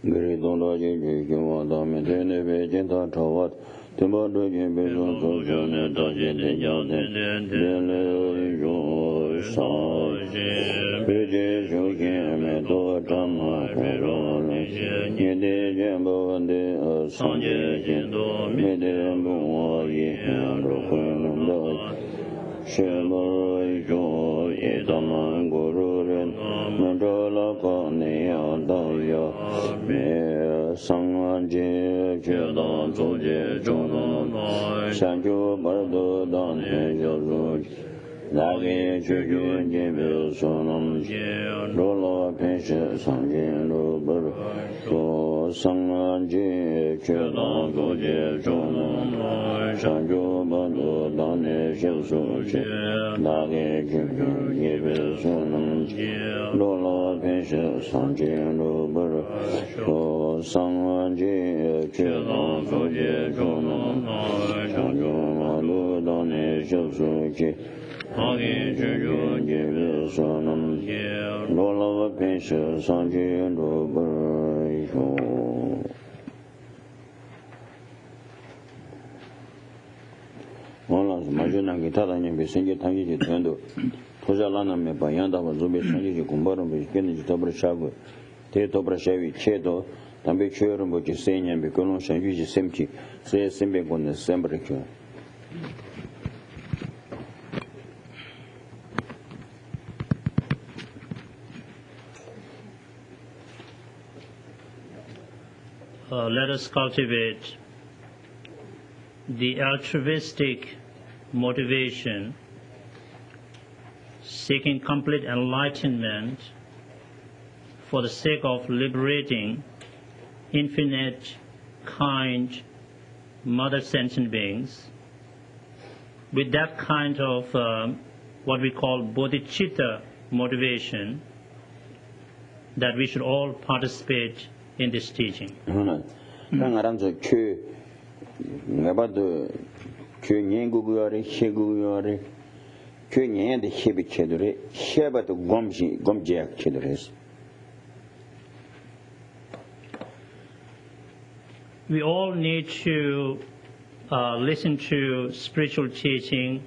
Gridon Dorjee, Kimodam, Tenebe, Genta Tawat, Timber Dorjee, Beson, Sojourn, Dorjee, Gyeltsen, Delusions, Geshes, Shokim, Tama, Yede, Jambo, and the Sanje, Medembo, Shemo, Jo, Edaman, Guru, Mandala, Kone, Daya, Me, Sanganje, Jedan, Zoje, Jonan, Sanjo, Bardo, Dan, Yoruj, Lagi, Juju, Jebel, Sonam, Rola, Pesha, Sanje, Rober, Sanganje, Jedan, Zoje, Jonan, Sanjo, Bardo, Dan, Yoruj, Lagi, Juju, Jebel, Sonam, Rola, Pesha, Sanje, Rober, Sanganje, Jedan, Zoje, Jonan, Sanjo, Bardo, Dan, Yoruj, Lagi, Juju, Jebel, Sonam, Rola, Pesha, Sanje, Rober, 마주나기 타다니 베생게 당기지 된도 토자라나메 바얀다고 좀베 상기지 공부를 베겠는지 더블 샤고 대더블 샤위 체도 담배 추여름 뭐지 세냐 베고는 상기지 셈치 세 셈베고는 셈브르켜 Let us cultivate the altruistic motivation, seeking complete enlightenment for the sake of liberating infinite, kind, mother sentient beings, with that kind of what we call Bodhichitta motivation, that we should all participate in this teaching. Kyunyenguguare, Sheguare, Kyunyen the Hebicedure, Shebat Gomjak Chedres. We all need to listen to spiritual teaching.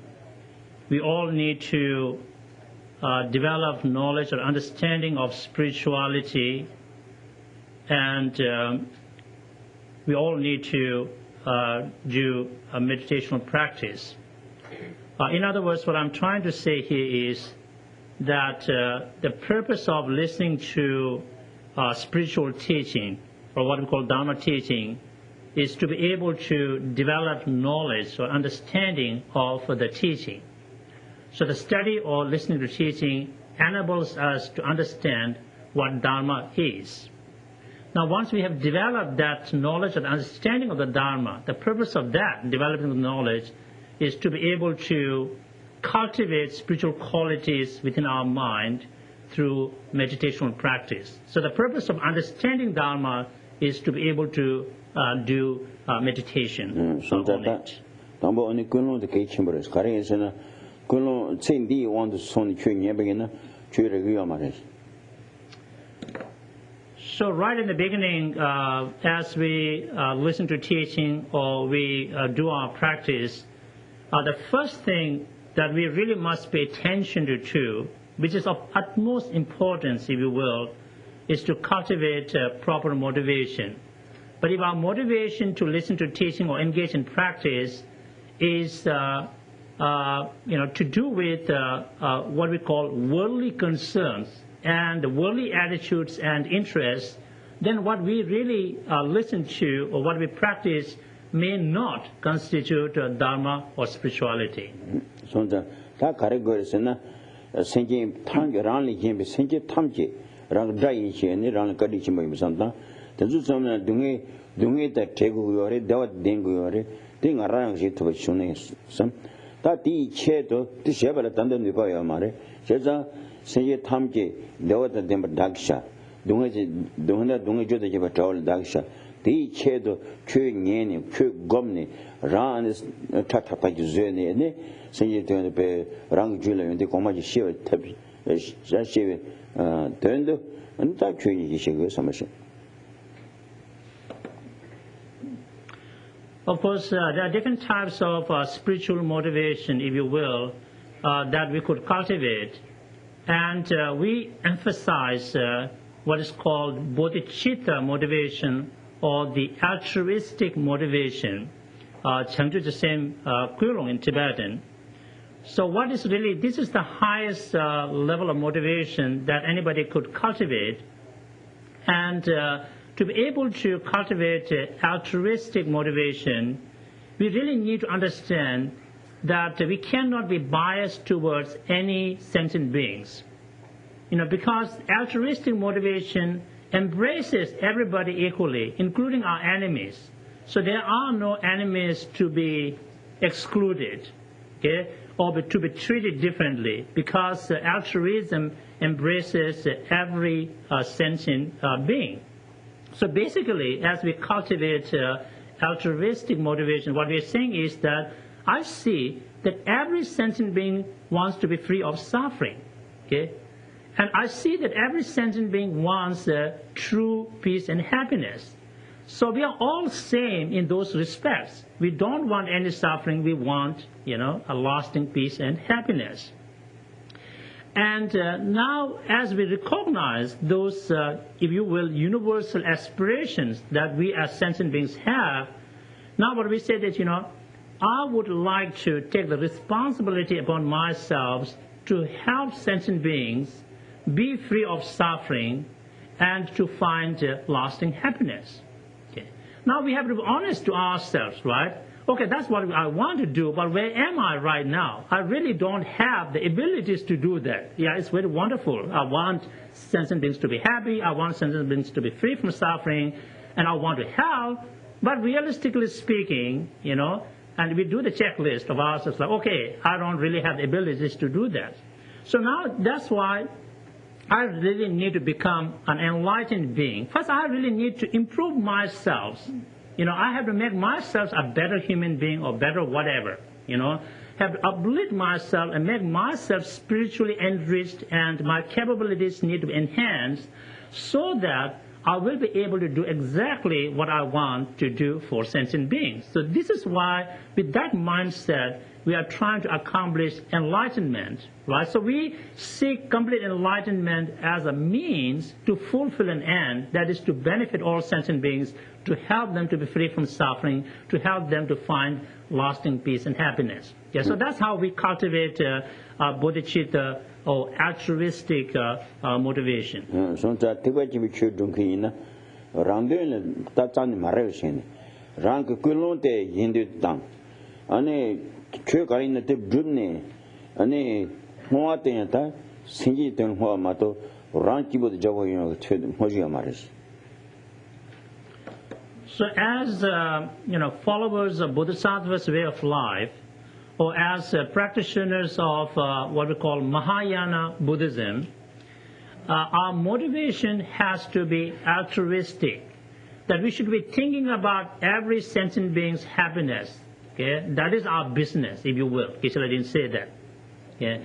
We all need to develop knowledge or understanding of spirituality, and we all need to do a meditational practice. In other words, what I'm trying to say here is that the purpose of listening to spiritual teaching, or what we call Dharma teaching, is to be able to develop knowledge or understanding of the teaching. So the study or listening to teaching enables us to understand what Dharma is. Now, once we have developed that knowledge and understanding of the Dharma, the purpose of that, developing the knowledge, is to be able to cultivate spiritual qualities within our mind through meditational practice. So the purpose of understanding Dharma is to be able to do meditation on it. So right in the beginning, as we listen to teaching or we do our practice, the first thing that we really must pay attention to, which is of utmost importance, if you will, is to cultivate proper motivation. But if our motivation to listen to teaching or engage in practice is to do with what we call worldly concerns and worldly attitudes and interests, then what we really listen to or what we practice may not constitute Dharma or spirituality. Of course, there are different types of spiritual motivation, if you will, that we could cultivate. And we emphasize what is called Bodhichitta Motivation, or the altruistic motivation, Chengzhu the same Kulong in Tibetan. So what is really, this is the highest level of motivation that anybody could cultivate. And to be able to cultivate altruistic motivation, we really need to understand that we cannot be biased towards any sentient beings. Because altruistic motivation embraces everybody equally, including our enemies. So there are no enemies to be excluded, okay, or to be treated differently, because altruism embraces every sentient being. So basically, as we cultivate altruistic motivation, what we're saying is that I see that every sentient being wants to be free of suffering, okay? And I see that every sentient being wants true peace and happiness. So we are all same in those respects. We don't want any suffering. We want, a lasting peace and happiness. And now, as we recognize those, if you will, universal aspirations that we as sentient beings have, now what we say that, I would like to take the responsibility upon myself to help sentient beings be free of suffering and to find lasting happiness. Okay. Now we have to be honest to ourselves, right? Okay, that's what I want to do, but where am I right now? I really don't have the abilities to do that. Yeah, it's very wonderful. I want sentient beings to be happy. I want sentient beings to be free from suffering, and I want to help. But realistically speaking, and we do the checklist of ourselves, like, okay, I don't really have the abilities to do that. So now that's why I really need to become an enlightened being. First, I really need to improve myself. I have to make myself a better human being or better whatever. Have to uplift myself and make myself spiritually enriched, and my capabilities need to be enhanced so that I will be able to do exactly what I want to do for sentient beings. So this is why, with that mindset, we are trying to accomplish enlightenment, right? So we seek complete enlightenment as a means to fulfill an end, that is to benefit all sentient beings, to help them to be free from suffering, to help them to find lasting peace and happiness. Yeah, so that's how we cultivate bodhicitta, or altruistic motivation. So as followers of Bodhisattva's way of life, or as practitioners of what we call Mahayana Buddhism, our motivation has to be altruistic, that we should be thinking about every sentient being's happiness. Okay? That is our business, if you will. Geshe didn't say that. Okay?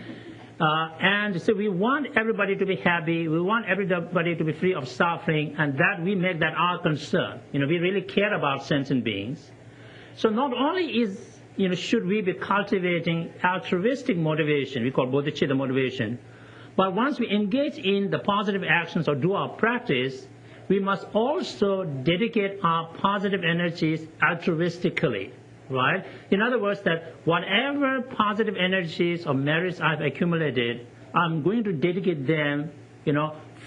And so we want everybody to be happy, we want everybody to be free of suffering, and that we make that our concern. We really care about sentient beings. So not only should we be cultivating altruistic motivation, we call bodhicitta motivation, but once we engage in the positive actions or do our practice, we must also dedicate our positive energies altruistically, right? In other words, that whatever positive energies or merits I've accumulated, I'm going to dedicate them,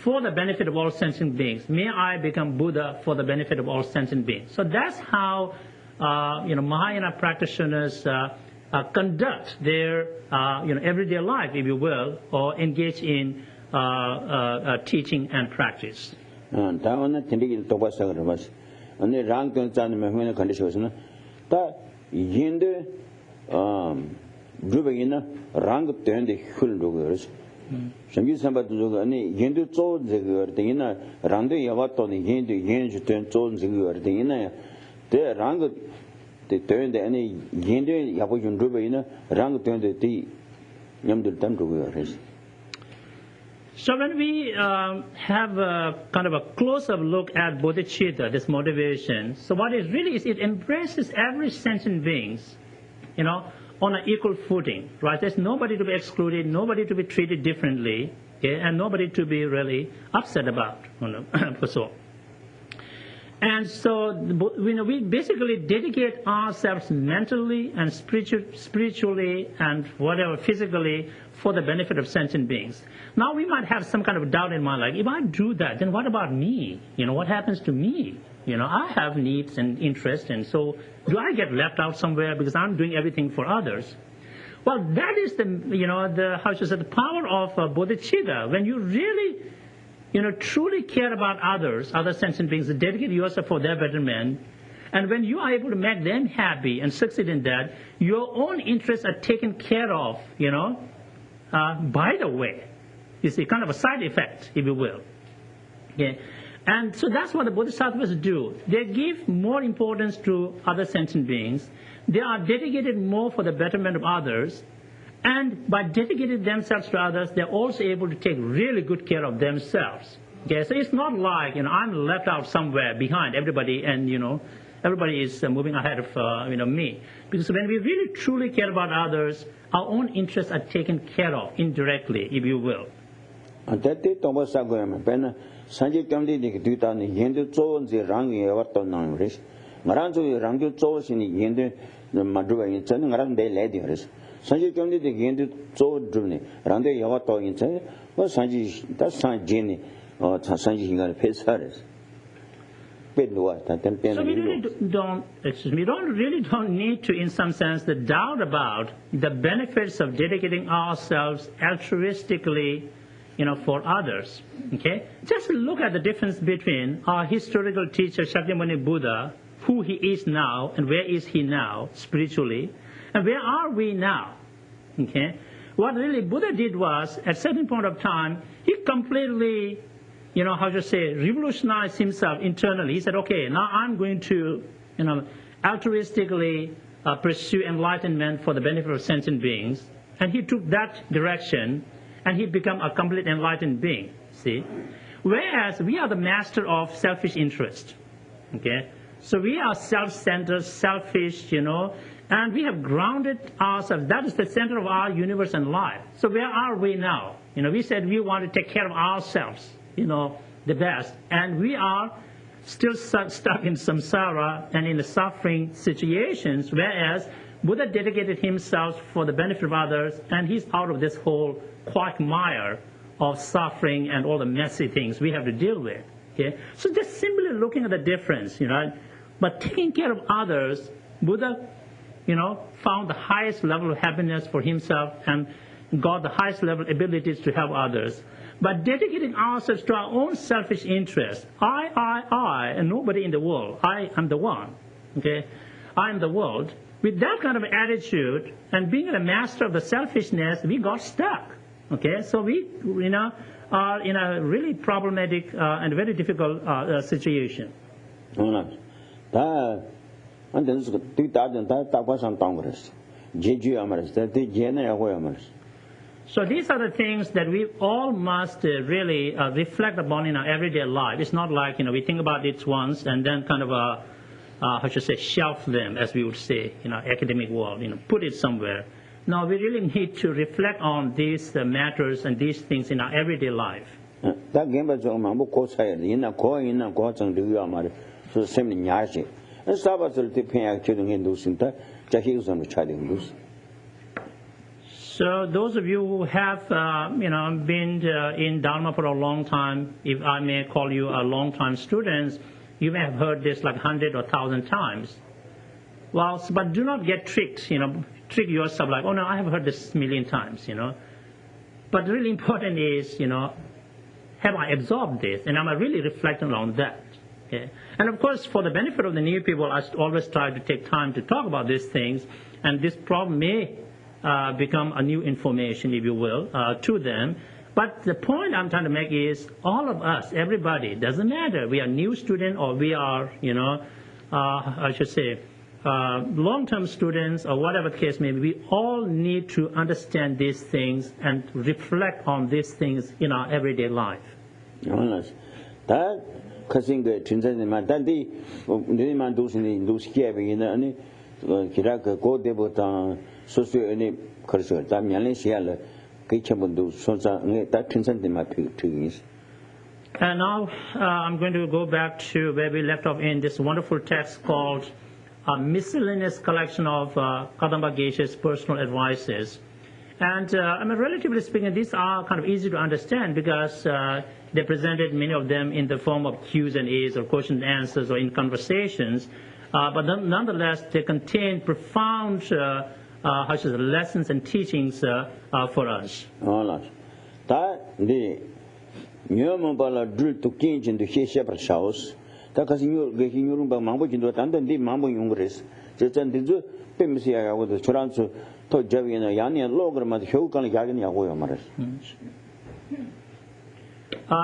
for the benefit of all sentient beings. May I become Buddha for the benefit of all sentient beings. So that's how Mahayana practitioners conduct their everyday life, if you will, or engage in teaching and practice. So when we have a kind of a close-up look at bodhicitta, this motivation, so what it really is, it embraces every sentient beings, on an equal footing, right? There's nobody to be excluded, nobody to be treated differently, okay, and nobody to be really upset about, for so. And so, we basically dedicate ourselves mentally and spiritually and whatever, physically, for the benefit of sentient beings. Now, we might have some kind of doubt in mind, like, if I do that, then what about me? What happens to me? I have needs and interests, and so do I get left out somewhere because I'm doing everything for others? Well, that is the power of bodhicitta. When you really truly care about others, other sentient beings, dedicate yourself for their betterment, and when you are able to make them happy and succeed in that, your own interests are taken care of, by the way. You see, kind of a side effect, if you will. Okay? And so that's what the bodhisattvas do. They give more importance to other sentient beings. They are dedicated more for the betterment of others. And by dedicating themselves to others, they're also able to take really good care of themselves. Okay, so it's not like, I'm left out somewhere behind everybody and, everybody is moving ahead of, me. Because when we really truly care about others, our own interests are taken care of indirectly, if you will. Sanji Kamdi the Gendu so driven, Rande Yavato in Say, or Sanji, that's San Jenny or Sanji Hinga Pesaris. So we don't need to, in some sense, the doubt about the benefits of dedicating ourselves altruistically, for others. Okay? Just look at the difference between our historical teacher Shakyamuni Buddha, who he is now, and where is he now spiritually, and where are we now? Okay? What really Buddha did was, at a certain point of time, he completely, revolutionized himself internally. He said, okay, now I'm going to, altruistically pursue enlightenment for the benefit of sentient beings. And he took that direction, and he became a complete enlightened being, see? Whereas we are the master of selfish interest, okay? So we are self-centered, selfish, and we have grounded ourselves. That is the center of our universe and life. So where are we now? We said we want to take care of ourselves, the best. And we are still stuck in samsara and in the suffering situations, whereas Buddha dedicated himself for the benefit of others, and he's out of this whole quagmire of suffering and all the messy things we have to deal with. Okay? So just simply looking at the difference, But taking care of others, Buddha, found the highest level of happiness for himself and got the highest level of abilities to help others. But dedicating ourselves to our own selfish interests, I, and nobody in the world, I am the one, okay? I am the world. With that kind of attitude and being a master of the selfishness, we got stuck, okay? So we, are in a really problematic and very difficult situation. And then it's 2,000 Tangres. Jeju Amaris, that the Jena Amaris. So these are the things that we all must really reflect upon in our everyday life. It's not like, we think about it once and then kind of, shelf them, as we would say in our academic world, put it somewhere. No, we really need to reflect on these matters and these things in our everyday life. That game was on my book, in a coin, in a court, and do you Amari, so semi Nyashi. And Sabbath will depend actually in those Sinta, Jahis on the child in those. So those of you who have, been in Dharma for a long time, if I may call you a long-time students, you may have heard this like 100 or 1,000 times. Well, but do not get tricked, trick yourself like, oh no, I have heard this 1,000,000 times, But the really important is, have I absorbed this? And am I really reflecting on that? Okay? And of course, for the benefit of the new people, I always try to take time to talk about these things, and this problem may become a new information, if you will, to them. But the point I'm trying to make is all of us, everybody, doesn't matter. We are new student or we are, long-term students or whatever the case may be, we all need to understand these things and reflect on these things in our everyday life. That causing the Tenzin Dorjee, the man does in those cabin in any Kiraka go debut social any cursor, that Malaysia, Kitchen do so that Tenzin Dorjee. And now I'm going to go back to where we left off in this wonderful text called a miscellaneous collection of Kadampa Geshe's personal advices. And relatively speaking, these are kind of easy to understand because they presented many of them in the form of Q's and A's or question and answers or in conversations. But nonetheless, they contain profound lessons and teachings for us. To change into his shepherd house. Because you get in your room by Mambo into the Mambo Yungris, just and the Pimsia with the Churanzo, to Javi and Yani and Logram at Hokan Yagani Agoyamaris.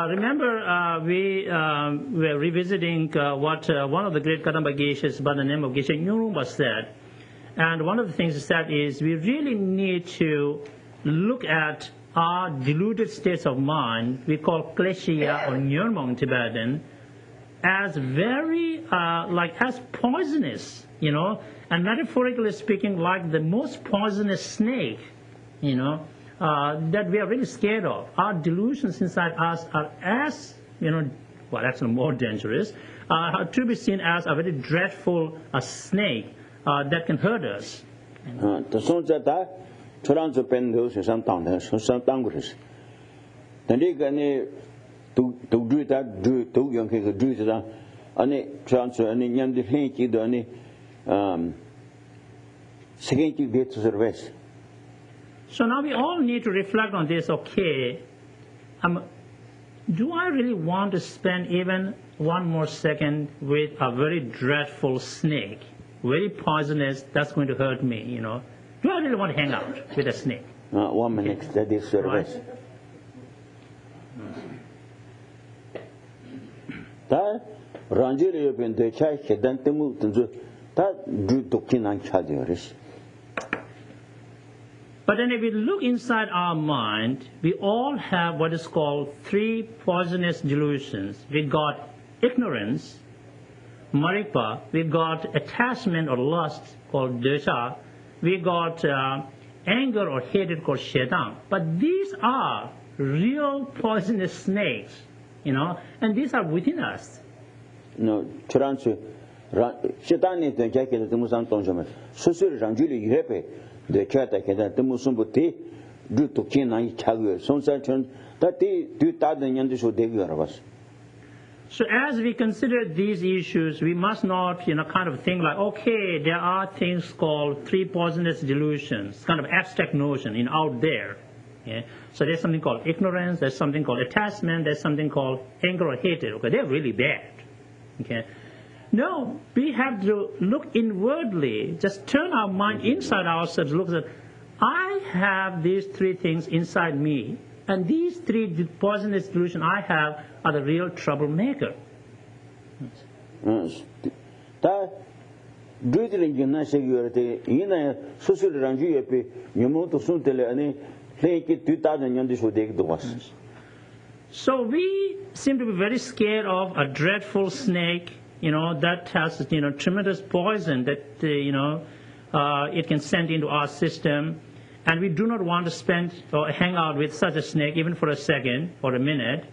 Remember, we were revisiting what one of the great Kadampa Geshes by the name of Geshe Nyurumba said. And one of the things he said is we really need to look at our deluded states of mind, we call kleshya or nyurma in Tibetan, as very, as poisonous, and metaphorically speaking, like the most poisonous snake, that we are really scared of. Our delusions inside us are as, actually more dangerous, to be seen as a very dreadful snake that can hurt us. Then to do that, do young do that, and transfer any young defense, any second bit to service. So now we all need to reflect on this. Okay, do I really want to spend even one more second with a very dreadful snake, very poisonous, that's going to hurt me, Do I really want to hang out with a snake? 1 minute, that is service. That Ranjiri have been the chai, then the move to that do to kin and chadiris. But then if we look inside our mind, we all have what is called 3 poisonous delusions. We got ignorance, maripa, we got attachment or lust called desha, we got anger or hatred called shedan. But these are real poisonous snakes, and these are within us. No, Churansu, shedan is the jacket of the Musan Tonjaman. Susur Ranjuli, you have the chat I can the Musumbuti do to kin and chagu. Some such that they do that and Yandisho Devi us. So as we consider these issues, we must not, kind of think like, okay, there are things called 3 poisonous delusions, kind of abstract notion out there. Yeah? So there's something called ignorance, there's something called attachment, there's something called anger or hatred. Okay, they're really bad. Okay. No, we have to look inwardly, just turn our mind inside ourselves, look at, I have these 3 things inside me, and these 3 poisonous delusions I have are the real troublemaker. That doing in a security in a social range, you move to Suntele and take it 2,000 young would take the us. So we seem to be very scared of a dreadful snake, that has, tremendous poison that, it can send into our system. And we do not want to spend or hang out with such a snake even for a second or a minute.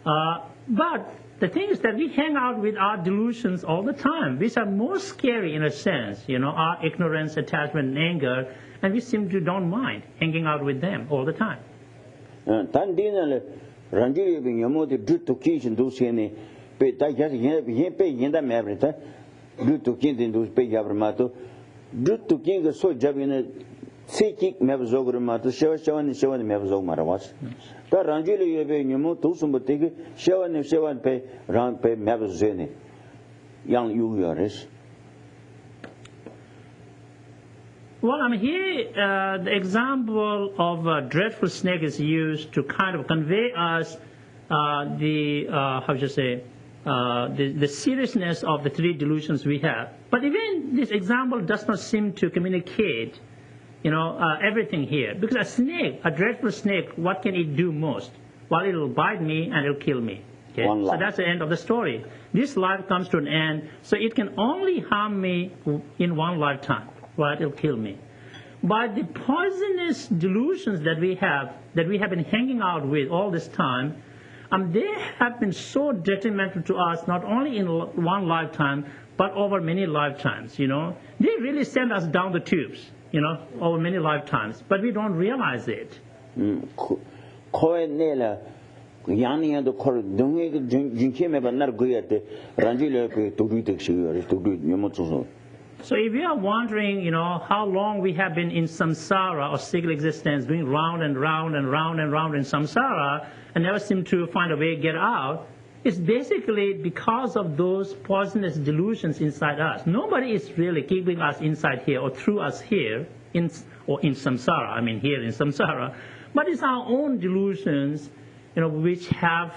But the thing is that we hang out with our delusions all the time, which are more scary in a sense, our ignorance, attachment, and anger, and we seem to don't mind hanging out with them all the time. Seeking Mavzogama to show and Mavzog Marawas. The Ranjili Yumu to Sumbutiki, show and pay round pay Mavzeni. Young Yuris. Well, here the example of a dreadful snake is used to kind of convey us the seriousness of the three delusions we have. But even this example does not seem to communicate, everything here. Because a snake, a dreadful snake, what can it do most? Well, it will bite me and it will kill me. Okay? So that's the end of the story. This life comes to an end, so it can only harm me in one lifetime. Right? It will kill me. But the poisonous delusions that we have been hanging out with all this time, they have been so detrimental to us, not only in one lifetime, but over many lifetimes, They really send us down the tubes, over many lifetimes. But we don't realize it. So if you are wondering, how long we have been in samsara or single existence, going round and round and round and round in samsara, and never seem to find a way to get out, it's basically because of those poisonous delusions inside us. Nobody is really keeping us inside here or through us here, in samsara, here in samsara, but it's our own delusions, which have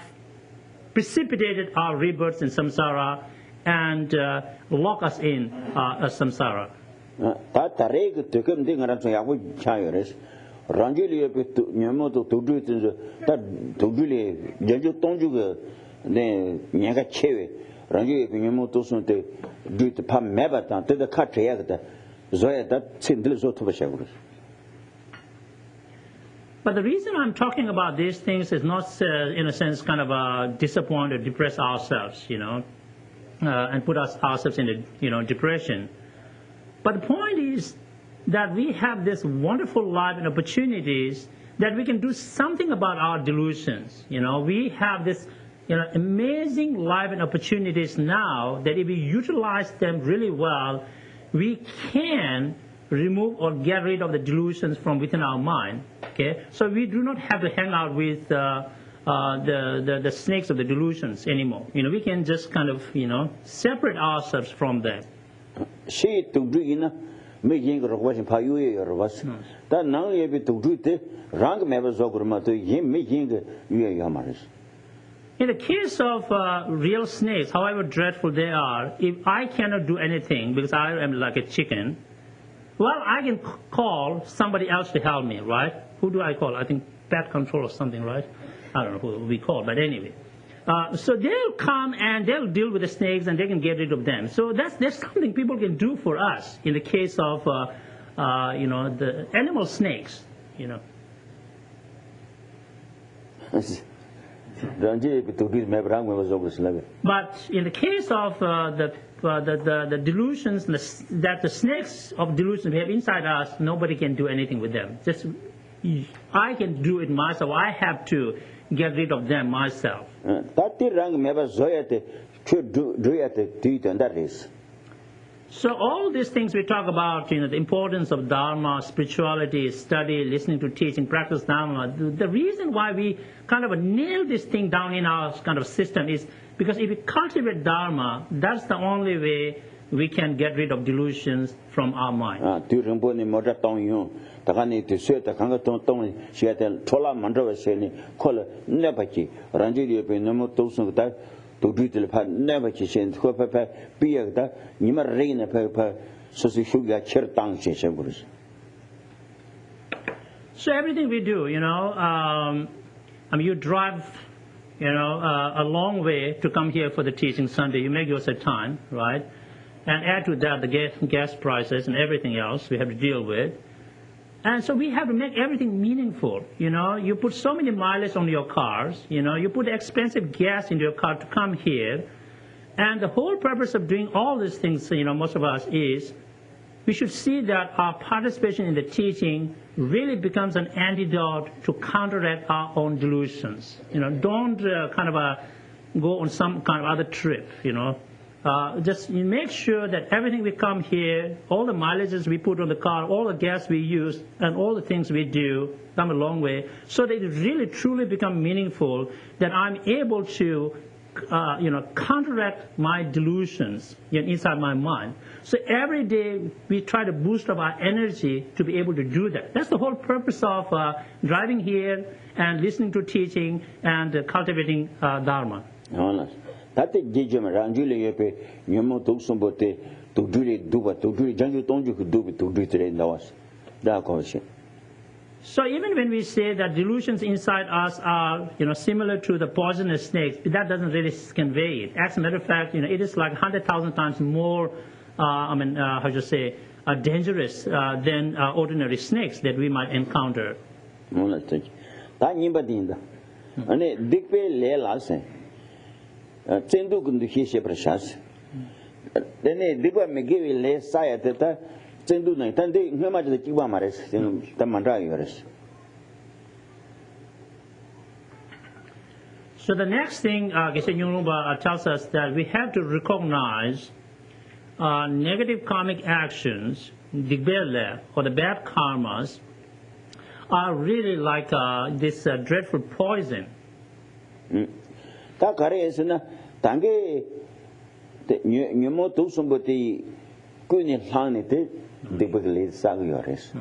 precipitated our rebirths in samsara and lock us in samsara. But the reason I'm talking about these things is not, in a sense, kind of disappoint or depress ourselves, and put ourselves in depression. But the point is that we have this wonderful life and opportunities that we can do something about our delusions. We have this amazing life and opportunities now that if we utilize them really well, we can remove or get rid of the delusions from within our mind. Okay, so we do not have to hang out with the snakes of the delusions anymore. We can just kind of separate ourselves from them. In the case of real snakes, however dreadful they are, if I cannot do anything because I am like a chicken, well, I can call somebody else to help me, right? Who do I call? I think pet control or something, right? I don't know who we call, but anyway. So they'll come and they'll deal with the snakes and they can get rid of them. So there's something people can do for us in the case of, the animal snakes, But in the case of the delusions, that the snakes of delusions we have inside us, nobody can do anything with them. Just I can do it myself. I have to get rid of them myself. So all these things we talk about, the importance of Dharma, spirituality, study, listening to teaching, practice Dharma, the reason why we kind of nail this thing down in our kind of system is because if we cultivate Dharma, that's the only way we can get rid of delusions from our mind. So everything we do, you drive, a long way to come here for the teaching Sunday. You make yourself time, right? And add to that the gas prices and everything else we have to deal with. And so we have to make everything meaningful. You put so many mileage on your cars. You put expensive gas into your car to come here. And the whole purpose of doing all these things, most of us is, we should see that our participation in the teaching really becomes an antidote to counteract our own delusions. Don't go on some kind of other trip, Just make sure that everything we come here, all the mileages we put on the car, all the gas we use, and all the things we do come a long way, so that it really truly become meaningful, that I'm able to, counteract my delusions inside my mind. So every day we try to boost up our energy to be able to do that. That's the whole purpose of driving here and listening to teaching and cultivating Dharma. That the Gijam Ranjuli Yepe, Yumo took some bote, to do it, do what, to do it, Janju don't you could do it, to do it in the was. That question. So even when we say that delusions inside us are, similar to the poisonous snakes, that doesn't really convey it. As a matter of fact, it is like 100,000 times more, dangerous than ordinary snakes that we might encounter. That Nimbadinda. And a dick pay lay last. Tendu kundu hishe prashas. Then a dipper may give a lay side at that. Tendu night, and they much the Kibamares, the Mandragores. So the next thing Geshe Nyungpa tells us that we have to recognize negative karmic actions, digbele, or the bad karmas, are really like this dreadful poison. Takare is na Tange Numoto somebody couldn't find it, they believe Sagures.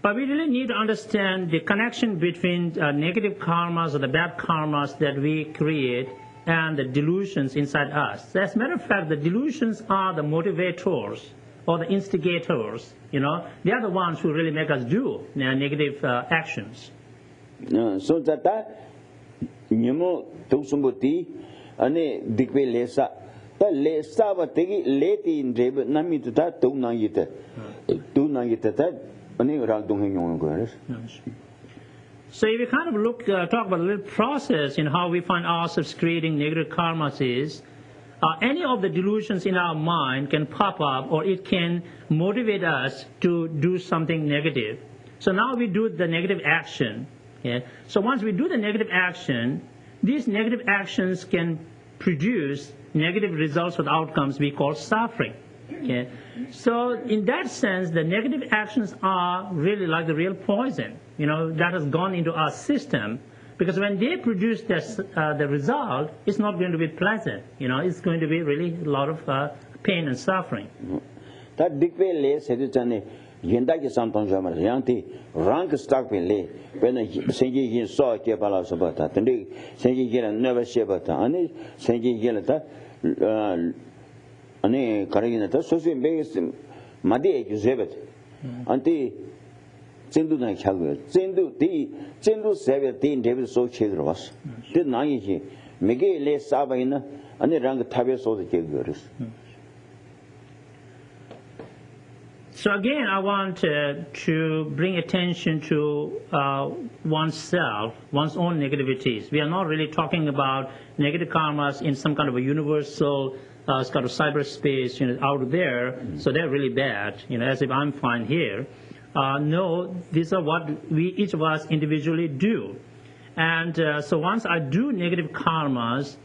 But we really need to understand the connection between negative karmas or the bad karmas that we create and the delusions inside us. As a matter of fact, the delusions are the motivators or the instigators. They are the ones who really make us do negative actions. So that Numo took somebody and a dikwe lesa. But lesa was taking late in Jab, Nami to that, do not yet. Do not yet that. So if we kind of talk about a little process in how we find ourselves creating negative karmas is, any of the delusions in our mind can pop up or it can motivate us to do something negative. So now we do the negative action. Okay? So once we do the negative action, these negative actions can produce negative results or outcomes we call suffering. Okay? So in that sense, the negative actions are really like the real poison, that has gone into our system, because when they produce the result, it's not going to be pleasant, it's going to be really a lot of pain and suffering. That big way lays it on Yendaki Santon Jamar, Yanti, rank stock in lay, when Senji Yin saw Kepala Sabata, and they Senji Yin never Shebata, and Senji Yin. Ane Karinata, so based Madi exhibit. Anti Zendu Nakago, Zendu 17 David so children did Nagi, Mege Le Sabaina, and the rank Tavis of the Kigurs. So again, I want to bring attention to oneself, one's own negativities. We are not really talking about negative karmas in some kind of a universal kind of cyberspace, out there. So they're really bad, as if I'm fine here. No, these are what we each of us individually do. And so once I do negative karmas,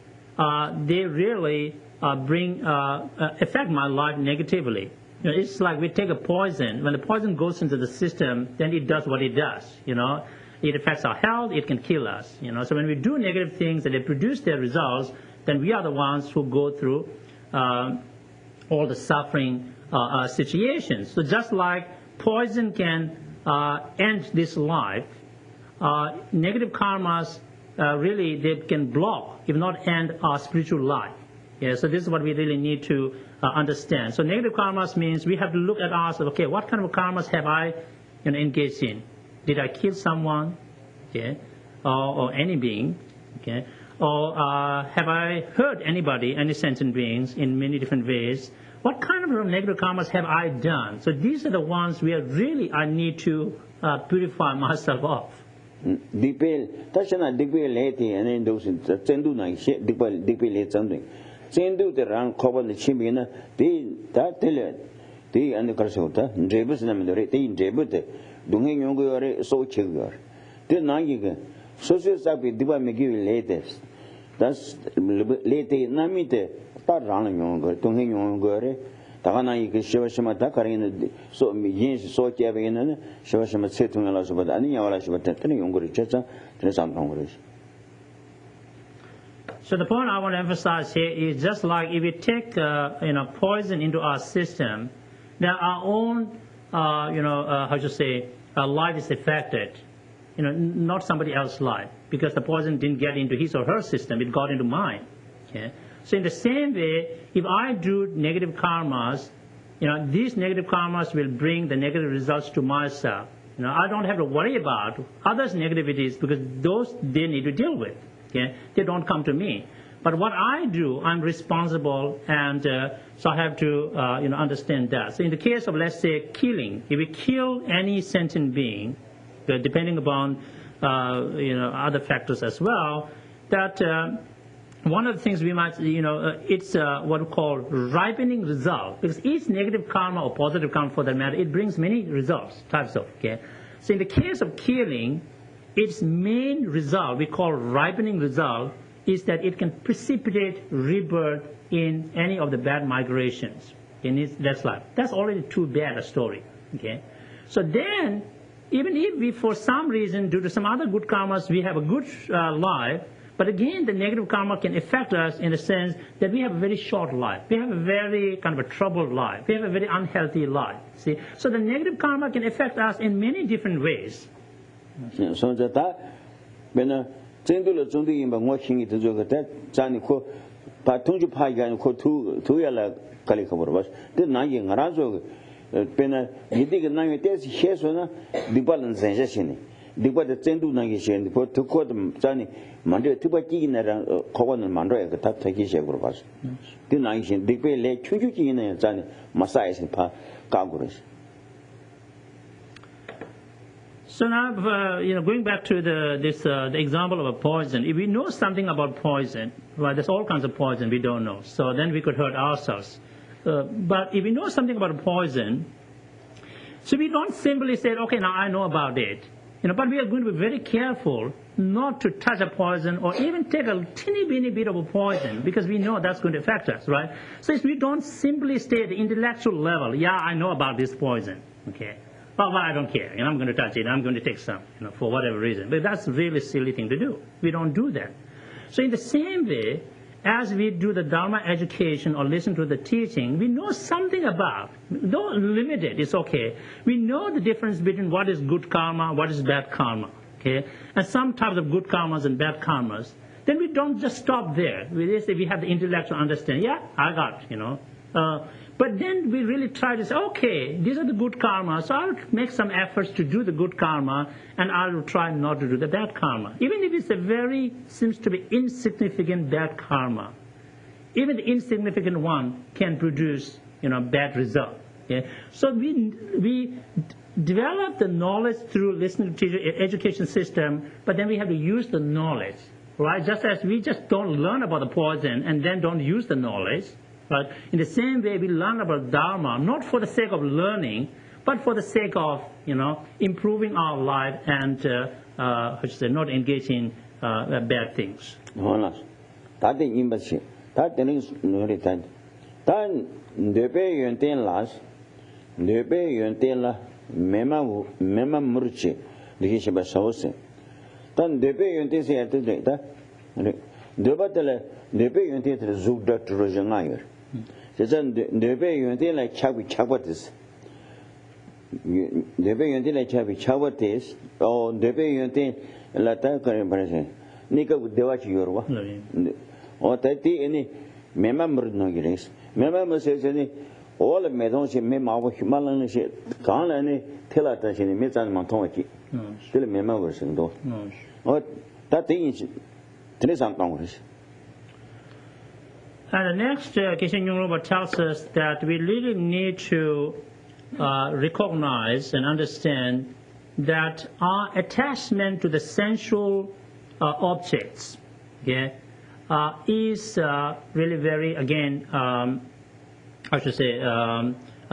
they really affect my life negatively. It's like we take a poison. When the poison goes into the system, then it does what it does. It affects our health. It can kill us. So when we do negative things and they produce their results, then we are the ones who go through all the suffering situations. So just like poison can end this life, negative karmas really they can block, if not end, our spiritual life. Yeah, so this is what we really need to understand. So negative karmas means we have to look at ourselves. Okay, what kind of karmas have I engaged in? Did I kill someone? Okay, or any being? Okay. Or have I hurt anybody, any sentient beings, in many different ways? What kind of negative karmas have I done? So these are the ones where really I need to purify myself of. Dipel, Tashana Dipel Leti and then those in Tendu Nai, Dipel something. Sendu the round cover the chimina, that tell it, they and the Karsota, Jebus and the Rete, Jebute, Dunging Yongo, so children. The Nagiga. So says that we do make you latest. That's late Namite, start running younger, Tunging Yongore, Tagana, you can show some attacker so Yin so Kevin, show some sitting a lot of any hour about 10 younger chester, there's some Congress. So the point I want to emphasize here is just like if we take poison into our system, then our own life is affected. Not somebody else's life, because the poison didn't get into his or her system, it got into mine. Okay? So in the same way, if I do negative karmas, these negative karmas will bring the negative results to myself. I don't have to worry about others' negativities because those they need to deal with. Okay? They don't come to me. But what I do, I'm responsible, and so I have to understand that. So in the case of, let's say, killing, if we kill any sentient being, depending upon other factors as well, that one of the things we might, it's what we call ripening result, because each negative karma or positive karma for that matter, it brings many results, types of, okay? So in the case of killing, its main result, we call ripening result, is that it can precipitate rebirth in any of the bad migrations in that's life. That's already too bad a story, okay? So then, even if we, for some reason, due to some other good karmas, we have a good life, but again, the negative karma can affect us in the sense that we have a very short life. We have a very kind of a troubled life. We have a very unhealthy life, see? So the negative karma can affect us in many different ways. So that, when Zendula Zundi in watching to do that, Zaniko, Patunju Pagan, Tuyala Kalikabas, the Nagin Razo, Pena, you dig a nine days, Shesona, the balance sensation. The what the Zendu Nagishan, put to quote them, Zani, Mande, Tubaki in a Kovan and Mandra, the Tataki Shevrovas. The Nagishan, the Bay lay Chuji in a Zani, Masai and Pa Kaguris. So now, going back to the example of a poison, if we know something about poison, right, there's all kinds of poison we don't know, so then we could hurt ourselves. But if we know something about a poison, so we don't simply say, okay, now I know about it, but we are going to be very careful not to touch a poison or even take a teeny bit of a poison because we know that's going to affect us, right? So we don't simply stay at the intellectual level, yeah, I know about this poison, okay? Well, I don't care, I'm going to touch it, I'm going to take some, for whatever reason. But that's a really silly thing to do. We don't do that. So in the same way, as we do the Dharma education or listen to the teaching, we know something about, though limited, it's okay. We know the difference between what is good karma, what is bad karma, okay? And some types of good karmas and bad karmas. Then we don't just stop there. We say we have the intellectual understanding. Yeah, I got, but then we really try to say, okay, these are the good karma, so I'll make some efforts to do the good karma, and I'll try not to do the bad karma. Even if it's seems to be insignificant bad karma, even the insignificant one can produce, bad result. Okay? So we develop the knowledge through listening to teacher education system, but then we have to use the knowledge, right? Just as we just don't learn about the poison and then don't use the knowledge. But in the same way, we learn about Dharma, not for the sake of learning, but for the sake of, improving our life and, not engaging in bad things. That is embassy. That is very tight. Then the bay you enten last, the bay you enten la, Mema Murchi, the Hishaba Sauce. Then the bay you enten say at the data. The battle, the bay you enten the Zoo Dr. Rojanire. The bay you enten like Chabatis. The bay you enten like Chabatis, or the bay you enten Lata Karimpression. Nika would watch your work. Or that any member no grace. Member says any all of Medonshi Mema Human can't any tell at us in the Mitan Montonki. Still members and do. Or that thing is Trisam Congress. And the next Geshe Nyungpa tells us that we really need to recognize and understand that our attachment to the sensual objects, okay, is really very, again,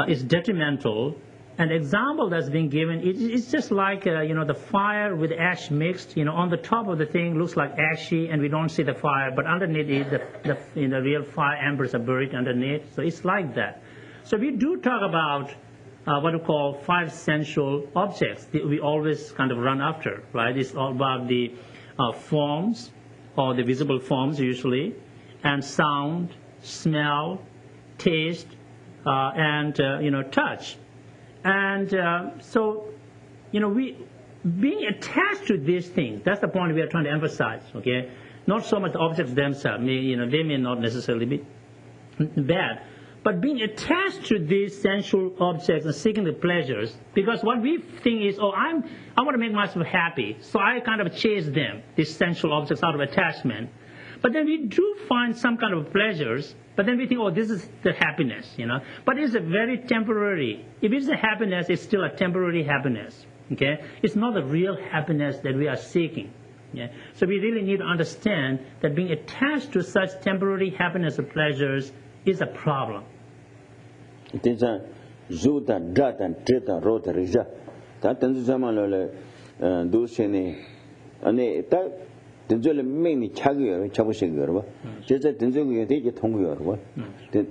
is detrimental. An example that's been given, it's just like, the fire with ash mixed, on the top of the thing looks like ashy and we don't see the fire, but underneath it, the real fire embers are buried underneath. So it's like that. So we do talk about what we call 5 sensual objects that we always kind of run after, right? It's all about the forms, or the visible forms usually, and sound, smell, taste, and touch. And so, being attached to these things, that's the point we are trying to emphasize, okay? Not so much the objects themselves, they may not necessarily be bad, but being attached to these sensual objects and seeking the pleasures, because what we think is, I want to make myself happy, so I kind of chase them, these sensual objects, out of attachment. But then we do find some kind of pleasures, but then we think, this is the happiness, But it's a very temporary. If it's a happiness, it's still a temporary happiness, okay? It's not the real happiness that we are seeking. Yeah? So we really need to understand that being attached to such temporary happiness or pleasures is a problem. Tenzin Dorjee Jatan Trita Rota Rija. That Tenzin Zamalole Dusini and that Tenzil mainly Chagu Chabushigur. Just that Tenzil take it home. The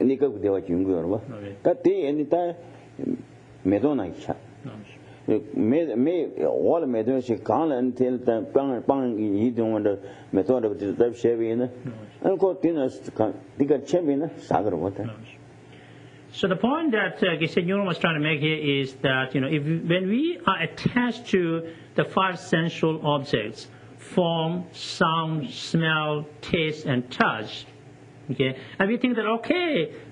Nika de what you that day any time Medona. May all medals she can't until the bang you don't want the method of the Chevy and go dinners to get champion Sagar water. So the point that Geshe Tsultim was trying to make here is that when we are attached to the five sensual objects, form, sound, smell, taste, and touch, okay, and we think that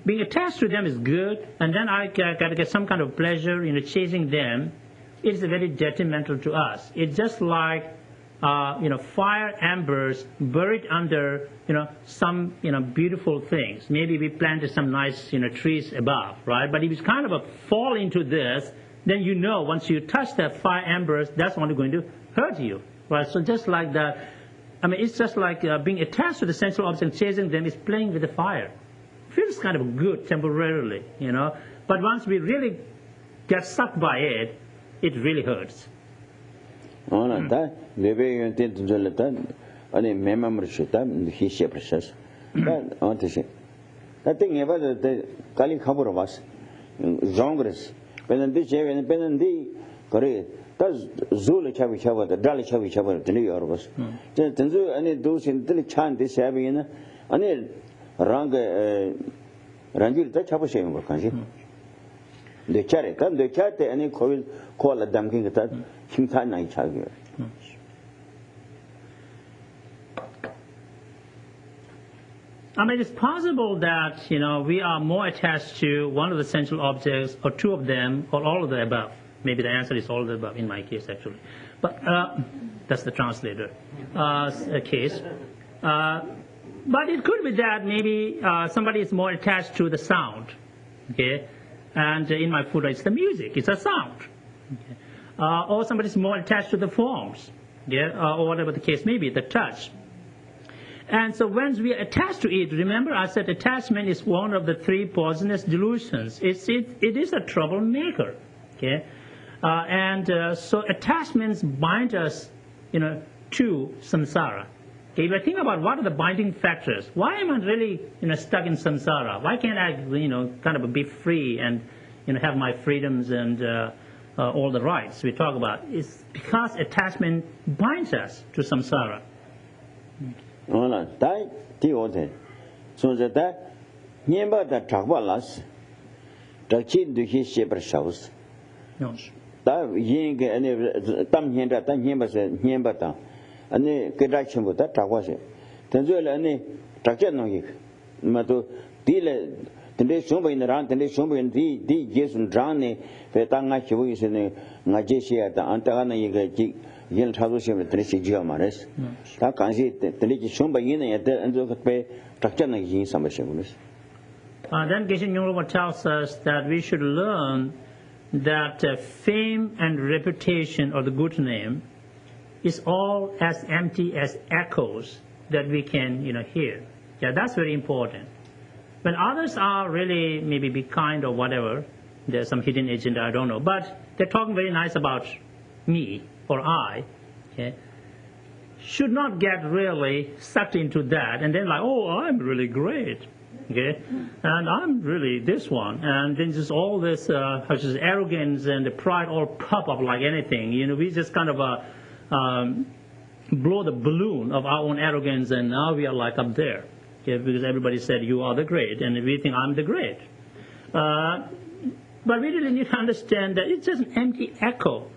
being attached to them is good, and then I got to get some kind of pleasure chasing them. It's very detrimental to us. It's just like, fire embers buried under, some, beautiful things. Maybe we planted some nice, trees above, right? But if you kind of fall into this, then once you touch that fire embers, that's only going to hurt you, right? So just like that, it's just like being attached to the sensual object, chasing them is playing with the fire. Feels kind of good temporarily, But once we really get sucked by it, it really hurts. That Leve did to the any membership, he shepherdess. That I want to say. That thing about the Kali cover of us, Zongres, Penandi, and Penandi, correct. Does Zulu Chavichava, the Dali Chavichava, the New York was. Tenzu, and it does in the chant this having an Ranga Ranjil, the Chavasham, can you? The charity, the charity, any call a dunking at that, Kimtan Chagger. It's possible that, we are more attached to one of the sensual objects, or two of them, or all of the above. Maybe the answer is all of the above in my case, actually. But that's the translator case. But it could be that maybe somebody is more attached to the sound, okay? And in my food, it's the music, it's a sound. Okay. Or somebody's more attached to the forms, or whatever the case may be, the touch. And so when we are attached to it, remember I said attachment is one of the three poisonous delusions. It is a troublemaker. Okay? So attachments bind us, to samsara. Okay, if I think about what are the binding factors, why am I really, stuck in samsara? Why can't I, kind of be free and, have my freedoms and all the rights we talk about? It's because attachment binds us to samsara. So that Niemba that Chakwalas, Chachin to his shepherd shows. That Ying and Tam Hienda, Tam Hiemba said, Niembata. And the Kedaction with that was it. Tenzil any Tracano Mato Dile, the Sumba in the round, and the Sumba in the Jason Drani, Petanga Chivis in the Najesia, the Antana Yel Traduction with Tracy Giamares. That can see the Sumba in it and look at pay Tracana in some shameless. Then Geshe Tsultim tells us that we should learn that fame and reputation, or the good name, is all as empty as echoes that we can, hear. Yeah, that's very important. When others are really maybe be kind or whatever, there's some hidden agenda, I don't know, but they're talking very nice about me or I, okay, should not get really sucked into that and then like, I'm really great, okay, and I'm really this one, and then just all this arrogance and the pride all pop up like anything. We just kind of blow the balloon of our own arrogance, and now we are like up there, okay, because everybody said you are the great, and we think I'm the great. But we really need to understand that it's just an empty echo.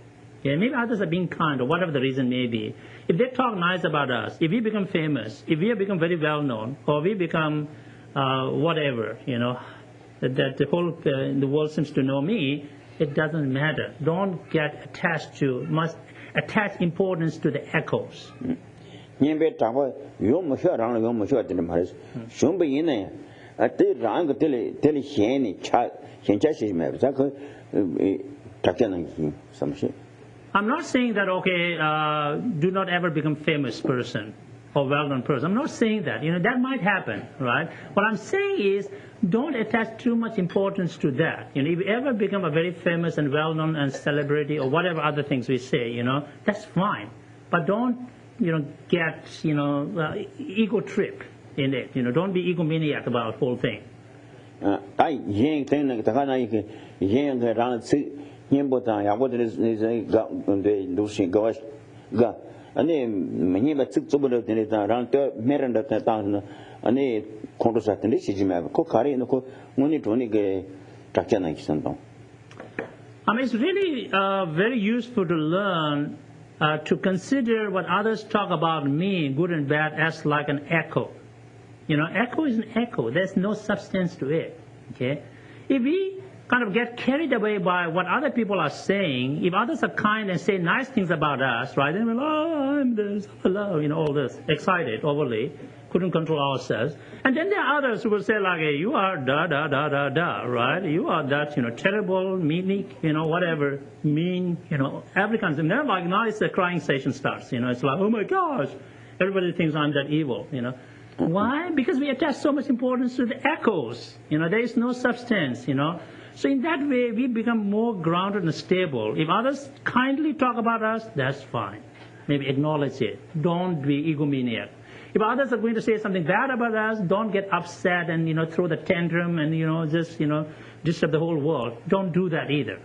Okay, maybe others are being kind or whatever the reason may be. If they talk nice about us, if we become famous, if we have become very well known, or we become whatever, that the whole the world seems to know me, it doesn't matter. Don't get attached to, must attach importance to the echoes. I'm not saying that, do not ever become famous person or well-known person. I'm not saying that. That might happen, right? What I'm saying is don't attach too much importance to that. If you ever become a very famous and well-known and celebrity or whatever other things we say, that's fine. But don't, get, ego trip in it. Don't be egomaniac about the whole thing. It's really very useful to learn to consider what others talk about me, good and bad, as like an echo. Echo is an echo. There's no substance to it. Okay? If we kind of get carried away by what other people are saying, if others are kind and say nice things about us, right, then we're I'm this, all this, excited, overly, couldn't control ourselves. And then there are others who will say like, hey, you are right? You are that, terrible, mean, whatever, mean, every kind of thing. They're like, now it's the crying session starts, it's like, oh my gosh, everybody thinks I'm that evil, Why? Because we attach so much importance to the echoes. There is no substance, So in that way, we become more grounded and stable. If others kindly talk about us, that's fine. Maybe acknowledge it. Don't be egomaniac. If others are going to say something bad about us, don't get upset and, throw the tantrum and, just, disturb the whole world. Don't do that either.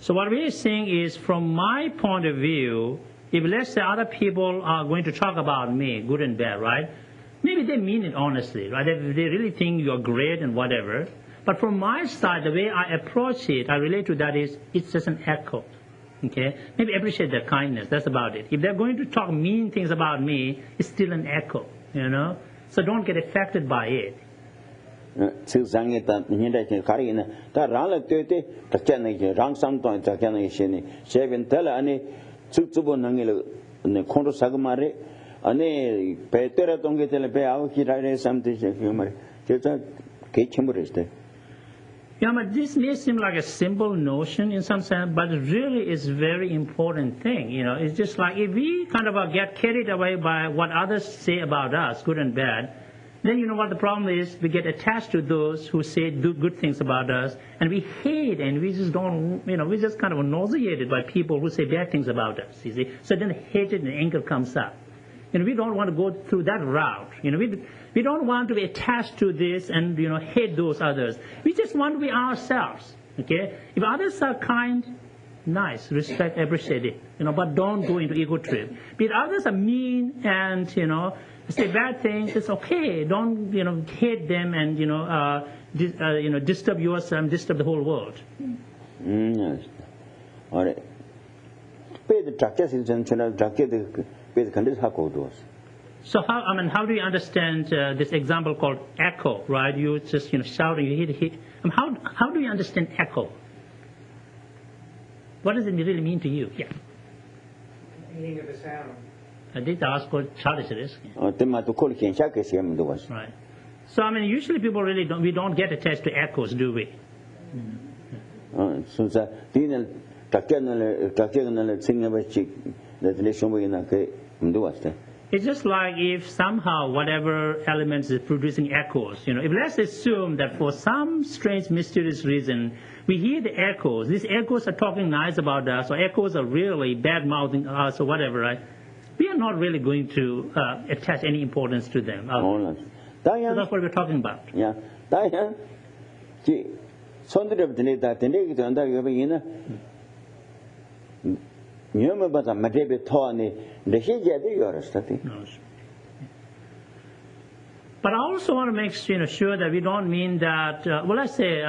So what we are saying is, from my point of view, if let's say other people are going to talk about me, good and bad, right? Maybe they mean it honestly, right? They really think you're great and whatever. But from my side, the way I approach it, I relate to that is, it's just an echo. Okay? Maybe appreciate their kindness, that's about it. If they're going to talk mean things about me, it's still an echo, So don't get affected by it. Yeah, but this may seem like a simple notion in some sense, but it really is a very important thing. It's just like if we kind of get carried away by what others say about us, good and bad, then what the problem is, we get attached to those who say good things about us, and we hate and we just don't, we're just kind of nauseated by people who say bad things about us, you see. So then hatred and anger comes up. We don't want to go through that route. We don't want to be attached to this and, hate those others. We just want to be ourselves, okay? If others are kind, nice, respect, appreciate it, but don't go into ego trip. If others are mean and, say bad things, it's okay. Don't, hate them and, disturb yourself, disturb the whole world. Yes. All right. So how do you understand this example called echo, right? You just, shouting, you hit. How do you understand echo? What does it really mean to you? Yeah. Meaning of the sound. I did ask what challenge it is. Right. So, usually people really we don't get attached to echoes, do we? It's just like if somehow whatever elements is producing echoes, if let's assume that for some strange mysterious reason we hear the echoes, these echoes are talking nice about us, or echoes are really bad-mouthing us or whatever, right? We are not really going to attach any importance to them. So that's what we're talking about. Yeah. Sunday of the Nita, the negative under your beginner. You remember the Madebe Tony, the Hija, you are studying. But I also want to make sure that we don't mean that, well, let's say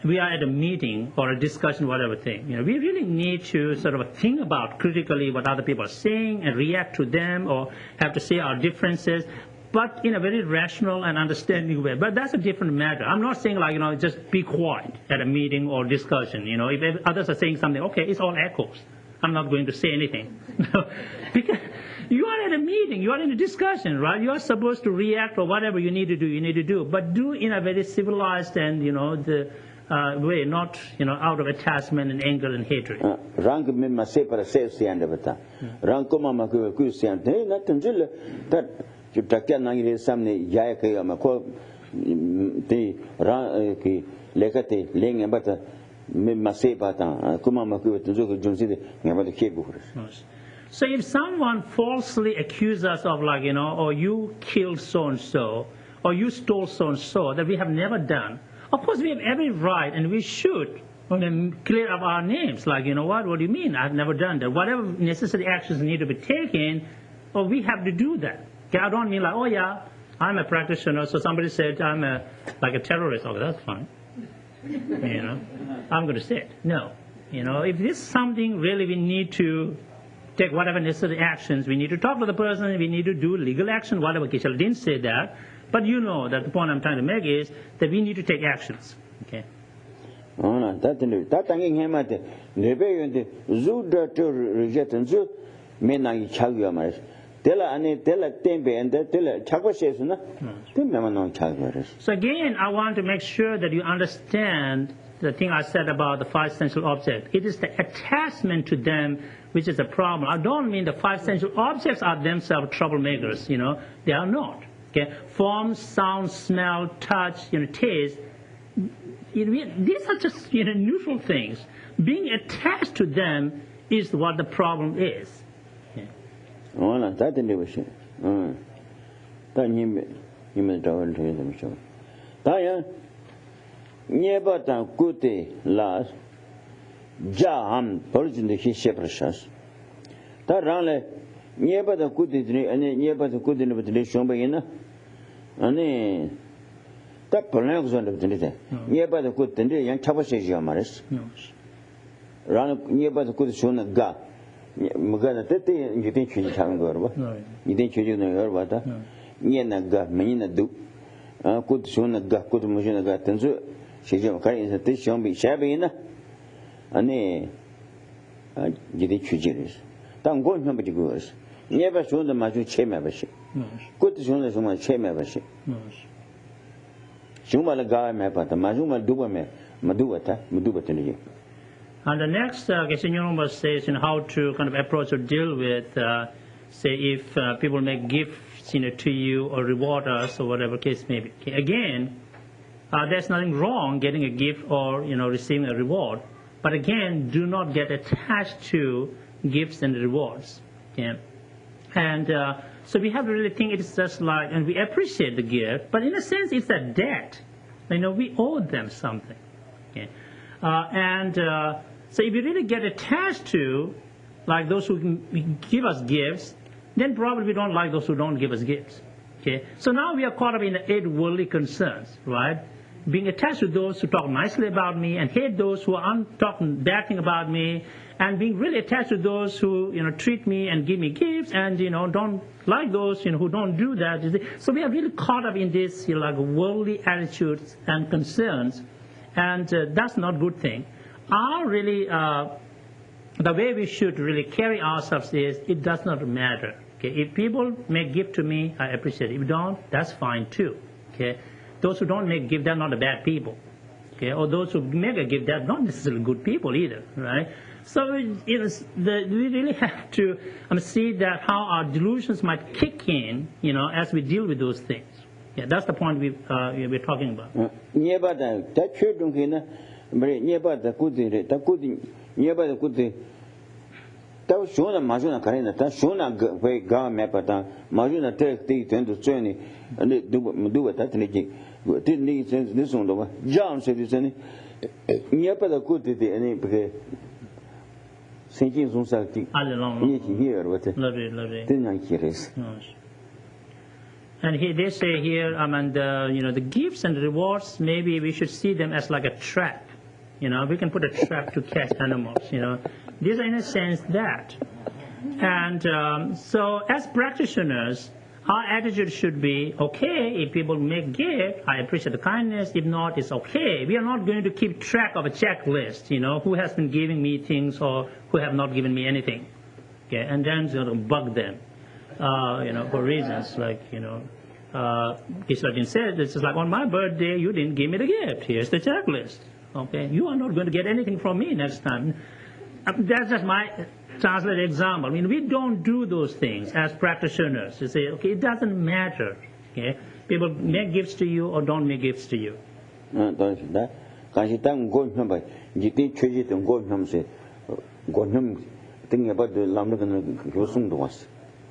we are at a meeting or a discussion, whatever thing. We really need to sort of think about critically what other people are saying and react to them or have to say our differences, but in a very rational and understanding way. But that's a different matter. I'm not saying just be quiet at a meeting or discussion. If others are saying something, okay, it's all echoes. I'm not going to say anything. Because you are at a meeting, you are in a discussion, right? You are supposed to react or whatever you need to do, but do in a very civilized and, the way, not, out of attachment and anger and hatred. Rank me ma separa safety and bata. Rank ma ku sian te na tanjil that you take na ngire samne jaya ke ma ko te ran ki lekate leng bata me ma sepata kuma ma ku tanjo ku junsi de ngaba de ke bu. So if someone falsely accuses us of oh, you killed so-and-so, or you stole so-and-so, that we have never done, of course we have every right and we should clear up our names. What do you mean? I've never done that. Whatever necessary actions need to be taken, we have to do that. Okay, I don't mean oh yeah, I'm a practitioner, so somebody said I'm a terrorist. Okay, that's fine. I'm going to say it. No. If this is something really we need to take whatever necessary actions, we need to talk to the person, we need to do legal action, whatever. Geshe didn't say that, but that the point I'm trying to make is that we need to take actions. Okay. So again, I want to make sure that you understand the thing I said about the 5 sensual objects. It is the attachment to them which is the problem. I don't mean the 5 sensual objects are themselves troublemakers. They are not. Okay, form, sound, smell, touch, taste. These are just neutral things. Being attached to them is what the problem is. Nyebatan kute las jaham origin the sheprashas. Ta ranle nyebatan kute ane nyebatan kute ne betle shomba ina ane ta plan zone betle nyebatan kute ne yang chabashe jamares ran nyebatan kute shona ga magana tete yidin chuni chang gorba yidin chuni ne gorba ta nyena ga menina du kute shona ga kute mojina ga tenzu 시점 가인 때 시험이 샤베이나 아니 이제 취지를 당고 좀 버리고 예바 손도 마주 체매버시 그것도 손도 정말 체매버시 정말 가면 봤다 마주만 두번에 마두었다 마두었더니. And the next Geshe Nyolomba says how to kind of approach or deal with say if people make gifts to you or reward us or whatever case may be. Again, there's nothing wrong getting a gift or receiving a reward, but again, do not get attached to gifts and rewards. Okay? And so we have to really think it's just and we appreciate the gift, but in a sense, it's a debt. We owe them something. Okay? So if you really get attached to those who give us gifts, then probably we don't like those who don't give us gifts. Okay? So now we are caught up in the 8 worldly concerns, right? Being attached to those who talk nicely about me and hate those who are talking bad thing about me, and being really attached to those who treat me and give me gifts and don't like those who don't do that. So we are really caught up in this worldly attitudes and concerns, and that's not a good thing. The way we should really carry ourselves is it does not matter. Okay, if people make gift to me, I appreciate it. If don't, that's fine too. Okay. Those who don't make gift, they're not the bad people. Okay? Or those who make a gift, they're not necessarily good people either, right? So we really have to see that how our delusions might kick in, as we deal with those things. Yeah, that's the point we're talking about. this one over. John said, "Is any near the good to the any because thinking something here, what didn't I hear is." And they say here, I mean, the gifts and rewards, maybe we should see them as like a trap. We can put a trap to catch animals. These are in a sense that. And so as practitioners, our attitude should be, okay, if people make gift, I appreciate the kindness. If not, it's okay. We are not going to keep track of a checklist, who has been giving me things or who have not given me anything. Okay, and then bug them, for reasons like, Geshe said, this is like, on my birthday, you didn't give me the gift. Here's the checklist. Okay, you are not going to get anything from me next time. That's just my translated example. I mean, we don't do those things as practitioners. You say, okay, it doesn't matter. Okay, people make gifts to you or don't make gifts to you.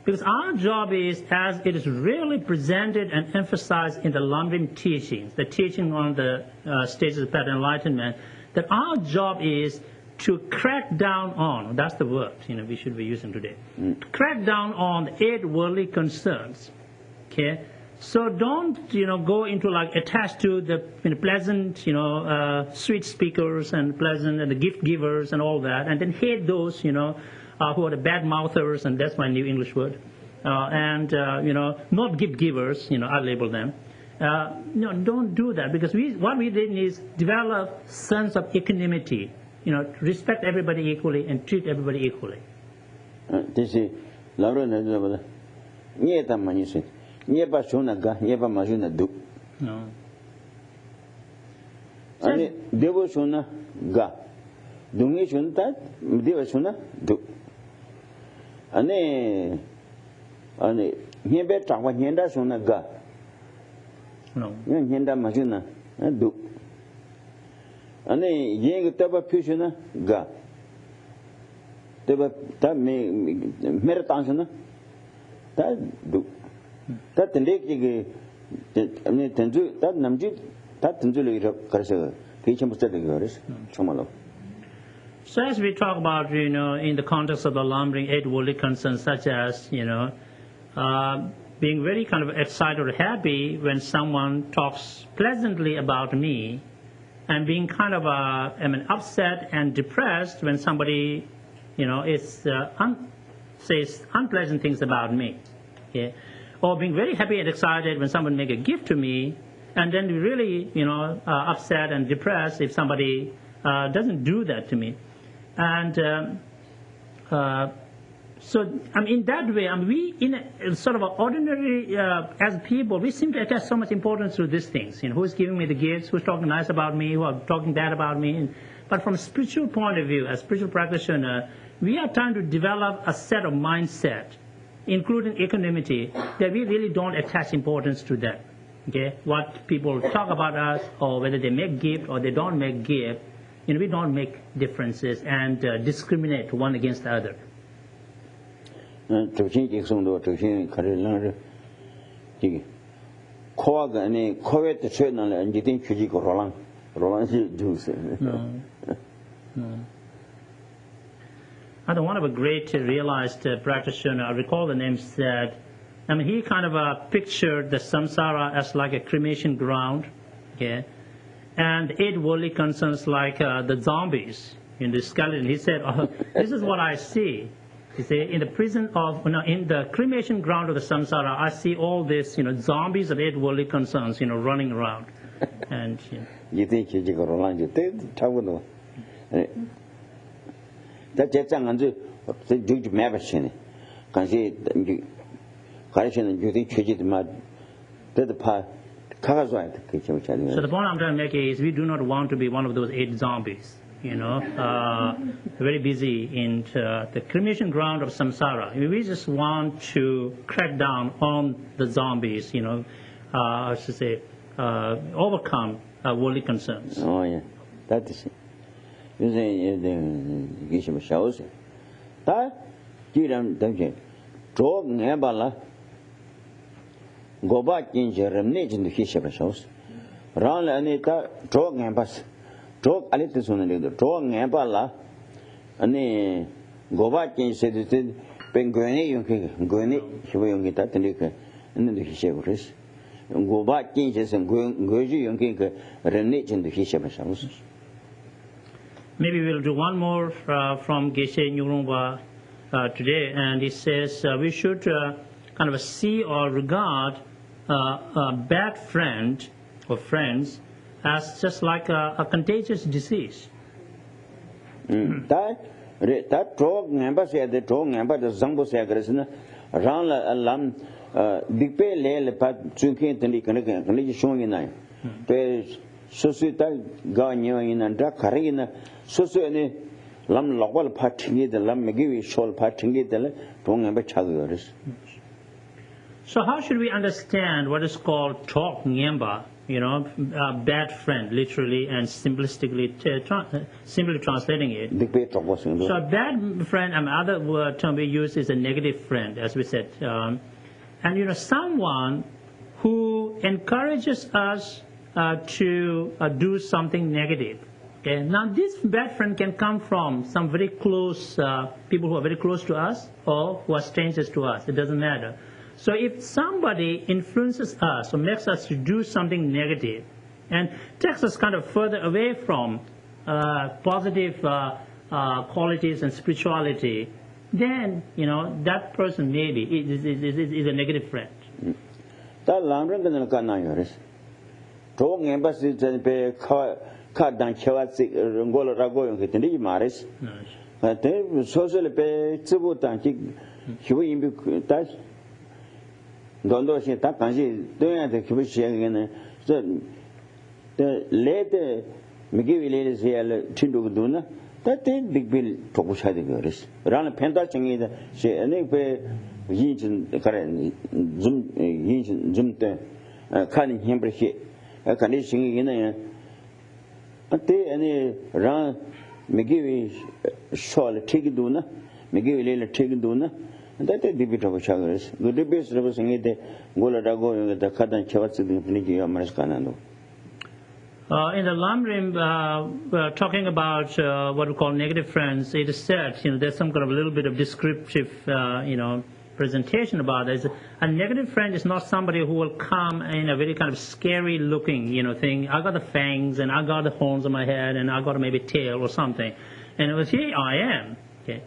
Because our job is, as it is really presented and emphasized in the Lamrim teachings, the teaching on the stages of path enlightenment, that our job is to crack down on, that's the word we should be using today, crack down on the 8 worldly concerns. Okay, so don't go into like attached to the pleasant sweet speakers and pleasant and the gift givers and all that, and then hate those who are the bad mouthers, and that's my new English word, and not gift givers, I label them. No, don't do that, because what we did is develop sense of equanimity. Respect everybody equally and treat everybody equally. This is Laura Nazabala. Nieta Manisi. Nieba Shonaga, Nieba Majuna do. No. And Devoshona ga. Donation that, Devashona do. And Niebe Tawa Yenda Shona ga. No. Yenda Majuna do. And yeng taba pushina ga. Taba ta me meritansana. That do. That the lake Tenzu, that Namji, that Tenzu Karsa, Kicham Study Goris, Chomalo. So as we talk about, in the context of the Lamrim 8 worldly concerns, such as, being very kind of excited or happy when someone talks pleasantly about me, and being kind of upset and depressed when somebody, says unpleasant things about me. Okay? Or being very happy and excited when someone make a gift to me, and then really, upset and depressed if somebody doesn't do that to me. And so, in that way, we in a sort of an ordinary, as people, we seem to attach so much importance to these things. Who's giving me the gifts, who's talking nice about me, who are talking bad about me. But from a spiritual point of view, as spiritual practitioner, we are trying to develop a set of mindset, including equanimity, that we really don't attach importance to that. Okay, what people talk about us, or whether they make gift or they don't make gift, we don't make differences and discriminate one against the other. No. One of a great realized practitioner, I recall the name, said, he kind of pictured the samsara as like a cremation ground, okay, and 8 worldly concerns like the zombies in the skeleton. He said, this is what I see. He said, in the prison of, in the cremation ground of the samsara, I see all this, zombies of 8 worldly concerns, running around. And you think you go around, you take trouble. That's just the Juju Mavachin. Can see Karishan and Judy Chijit Mad. That's the part. So the point I'm trying to make is we do not want to be one of those 8 zombies, very busy in the cremation ground of samsara. We just want to crack down on the zombies, I should say, overcome worldly concerns. Oh, yeah, that is it. You say the Geshe shows that you don't draw Nebala. Go back in your remnant in the Geshe shows. Round Anita, drog ambas, drog a little sooner, drog ambala, and go back and said it, Penguini, Gwini, she will get that and then the Hishavis. Go back changes and Goji and King renage in the Hishavis house. Maybe we'll do one more from Geshe Nyurungpa today, and he says we should kind of see or regard a bad friend or friends as just like a contagious disease. That drug number said the drug number the Zambo Sagresna, Ran Lam, Big Pay Lele Pat Junkin and showing in nine. There's Susita Ganyo and Dakarina, Susuni Lam Lawal Patingi, the Lam Magivi Shol Patingi, the drug number Chagers. So how should we understand what is called Tok Nyemba, bad friend, literally and simplistically, simply translating it? So a bad friend, another term we use is a negative friend, as we said. And someone who encourages us to do something negative. Okay? Now this bad friend can come from some very close, people who are very close to us or who are strangers to us, it doesn't matter. So if somebody influences us or makes us to do something negative and takes us kind of further away from positive qualities and spirituality, then, that person maybe is a negative friend. That Lamran can go now, Yoris. Talking embassies and pay cut down Chavasi, Rangola Rago, and Kitty Maris. But socially pay Tsibutan, he will touch. Don't know she that can doing the commission again. The later McGivey ladies here to do that big bill to push the girls. Run a pentaching either she any pay Yin current Zoom cutting him here. A condition in a any run McGivey shawl take duna, McGivey little take duna. And that is the bit of a chagres. Good debates representing the Goladago, the Kadan Chavats, the Infinity of Mariscanano. In the Lamrim, talking about what we call negative friends, it is said, there's some kind of a little bit of descriptive, presentation about it. A negative friend is not somebody who will come in a very kind of scary looking, thing. I got the fangs and I got the horns on my head and I got maybe tail or something. And it was, here I am. Okay.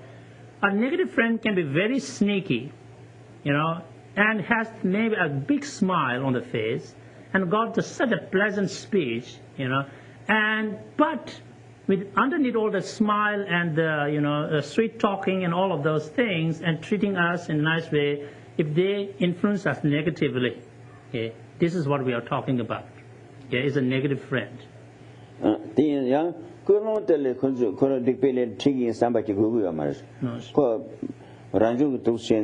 A negative friend can be very sneaky, and has maybe a big smile on the face and got such a pleasant speech, but with underneath all the smile and the sweet talking and all of those things and treating us in a nice way, if they influence us negatively, okay, this is what we are talking about. Okay, is a negative friend. Somebody who Ranju to say,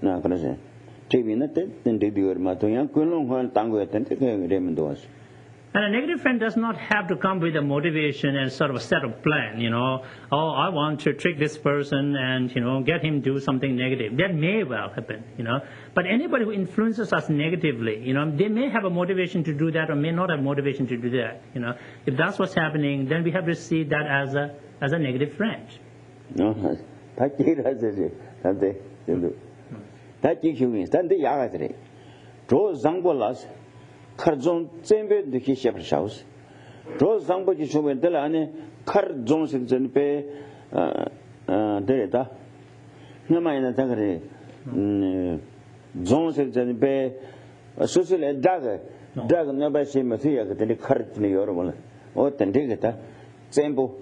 no, TV nothing, then they do it, Matoyan, Kulong, Tango, and Remendos. And a negative friend does not have to come with a motivation and sort of a set of plan, I want to trick this person and, get him to do something negative. That may well happen, But anybody who influences us negatively, they may have a motivation to do that or may not have motivation to do that, If that's what's happening, then we have to see that as a negative friend. No, that's it. Karzon Zembe the Shepherd's house. Draw Zamboji Showen Delane, Kar Johnson Zenpe Dereta. No mind attacker Johnson Zenpe, a social dagger, dagger never say Mathia, the currently or Tendigata, Zembo,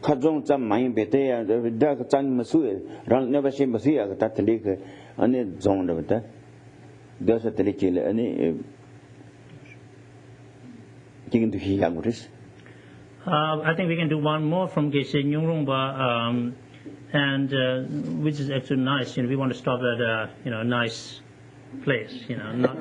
Karzon Zam Main Bete, the Dag Zang Masui, run never say Mathia, that Tendica, and it zoned of that. There's a Telikil, any. I think we can do one more from Geshe Nyurungpa, and which is actually nice. We want to stop at a nice place, not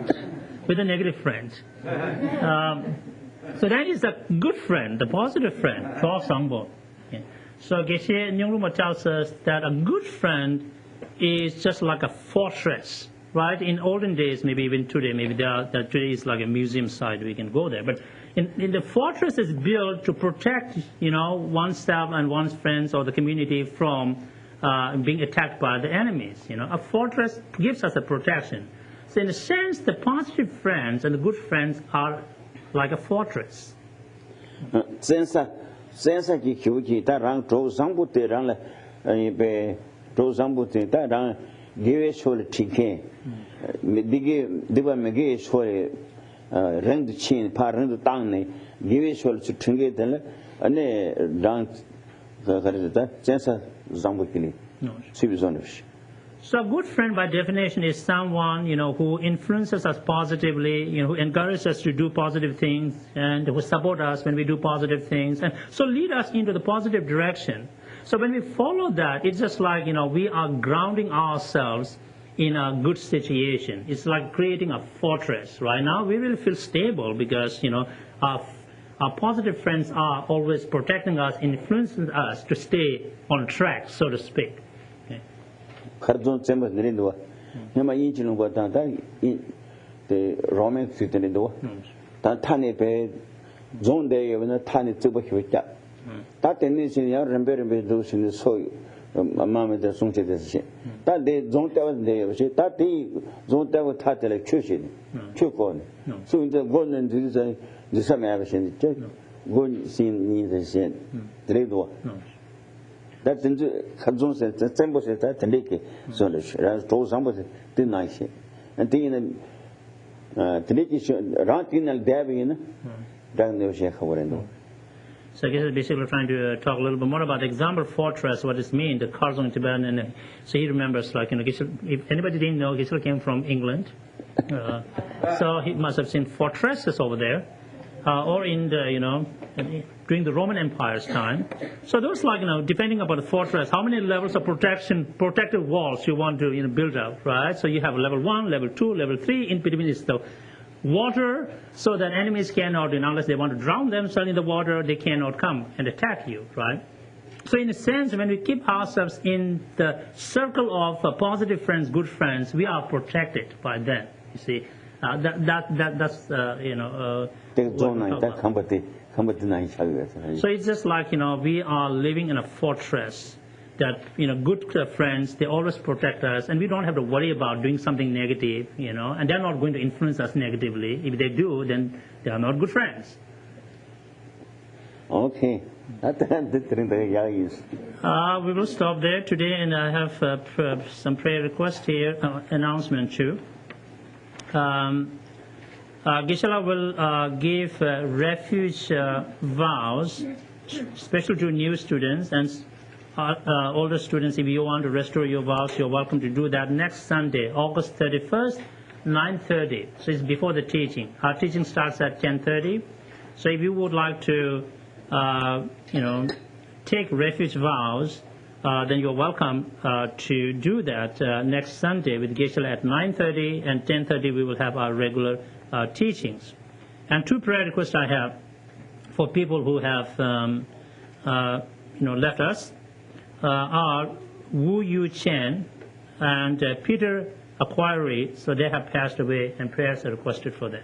with a negative friend. So that is a good friend, the positive friend, Chol Sangbo. Okay. So Geshe Nyurungpa tells us that a good friend is just like a fortress right? In olden days, maybe even today, maybe today is like a museum site, we can go there. But in the fortress is built to protect, oneself and one's friends or the community from being attacked by the enemies. A fortress gives us a protection. So in a sense, the positive friends and the good friends are like a fortress. Sensa ki kyuki ta rang zhou zangbu te rang la be zhou zangbu te ta rang gewe shol tiken diba mege shol reng de chin pa reng de dang ne gewe shol chu tenge de la ane rang ga ga ta sensa zangbu kili sibi zonfish. So a good friend by definition is someone, who influences us positively, who encourages us to do positive things and who support us when we do positive things and so lead us into the positive direction. So when we follow that, it's just like, we are grounding ourselves in a good situation. It's like creating a fortress. Right now we will feel stable because, our positive friends are always protecting us, influencing us to stay on track, so to speak. Kardon Chambers Nindo, Yama Injin Watanta, the Roman Sitanindo, Tantani Pay, Zone Day, when a tiny tuberculosis. That is in your remember those in the soil, Mamma the Sunche. That day, don't tell the that day, don't tell Tat electrician, Chukon. So in the golden to the summer action, good scene needs a sin. Dredo. That's in the Kadzon says the Temple says that and Lake solution. As told somebody didn't I say. And then Rantin and Davin, down the Shekha. So I guess basically trying to talk a little bit more about the example fortress, what it means, the Karzon Tibetan, and so he remembers like if anybody didn't know, Geshe came from England, so he must have seen fortresses over there, or in the during the Roman Empire's time. So those like depending upon the fortress, how many levels of protective walls you want to build up, right? So you have level 1, level 2, level 3. In between is the water, so that enemies cannot, unless they want to drown themselves in the water, they cannot come and attack you, right? So in a sense, when we keep ourselves in the circle of positive friends, good friends, we are protected by them. You see, that's so it's just like we are living in a fortress that good friends, they always protect us, and we don't have to worry about doing something negative, and they're not going to influence us negatively. If they do, then they are not good friends. Okay. We will stop there today, and I have some prayer requests here, announcement too. Geshe will give refuge vows, special to new students and older students. If you want to restore your vows, you're welcome to do that next Sunday, August 31st, 9:30. So it's before the teaching. Our teaching starts at 10:30. So if you would like to, take refuge vows, then you're welcome to do that next Sunday with Geshe at 9:30 and 10:30. We will have our regular teachings. And two prayer requests I have for people who have, left us. Are Wu Yu Chen and Peter Acquirey, so they have passed away, and prayers are requested for them.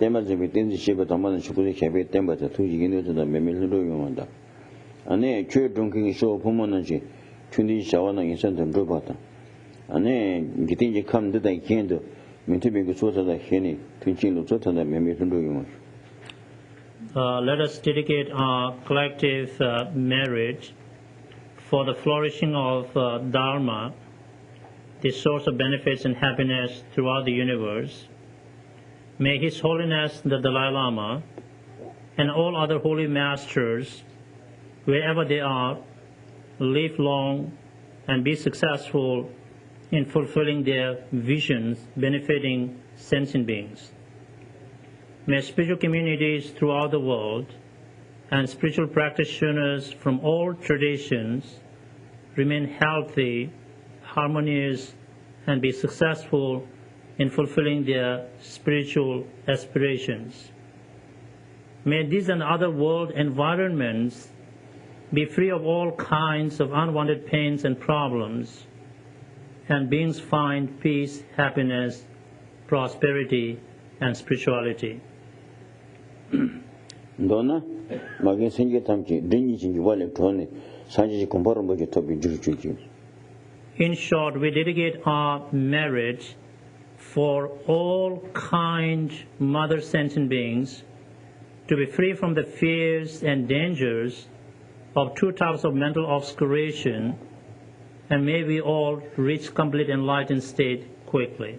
Demazibi Tenzi Shiba Taman Shukuzi Shabi Tembata, Tuji to the Memil Yumanda. Ane Chu drinking show Pumonanji, Tundi Shawana in Santa Drubata. Ane Gitinji come to the Kendo, Mintibi Sota the Henny, Tunchin Lutzota the Memil Yum. Let us dedicate our collective merit for the flourishing of Dharma, the source of benefits and happiness throughout the universe. May His Holiness the Dalai Lama and all other holy masters, wherever they are, live long and be successful in fulfilling their visions benefiting sentient beings. May spiritual communities throughout the world and spiritual practitioners from all traditions remain healthy, harmonious, and be successful in fulfilling their spiritual aspirations. May these and other world environments be free of all kinds of unwanted pains and problems, and beings find peace, happiness, prosperity, and spirituality. Dona, Magin Singi Tamchi, Dini Wale Tony, Sanji comparable to be Juju. In short, we dedicate our merit for all kind mother sentient beings to be free from the fears and dangers of two types of mental obscuration, and may we all reach complete enlightened state quickly.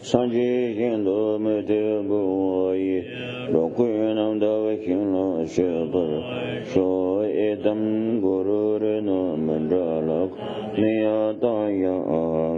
Sanji Yendo Meteboy, Roquinam Davakino Shepherd, Show Edam Guru no Mandalok, Nia Daya.